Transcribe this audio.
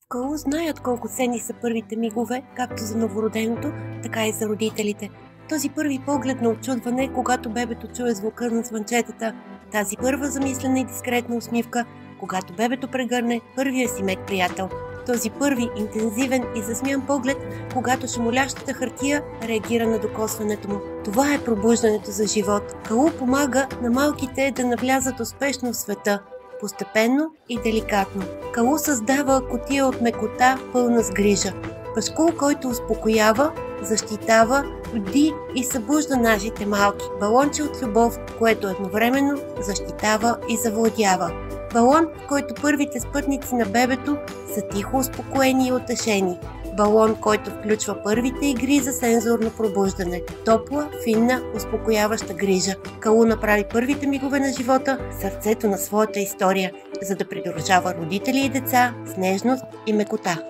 Калу знаят колко ценни са първите мигове, както за новороденото, така и за родителите. Този първи поглед на отчудване, когато бебето чуе звука на звънчетата. Тази първа замислена и дискретна усмивка, когато бебето прегърне първия си мек приятел. Този първи интензивен и засмян поглед, когато шумолящата хартия реагира на докосването му. Това е пробуждането за живот. Калу помага на малките да навлязат успешно в света, постепенно и деликатно. Калу създава кутия от мекота, пълна с грижа. Пашкул, който успокоява, защитава, бди и събужда нашите малки. Балонче от любов, което едновременно защитава и завладява. Балон, в който първите спътници на бебето са тихо успокоени и утешени. Балон, който включва първите игри за сензорно пробуждане. Топла, финна, успокояваща грижа. Калу направи първите мигове на живота сърцето на своята история, за да придружава родители и деца с нежност и мекота.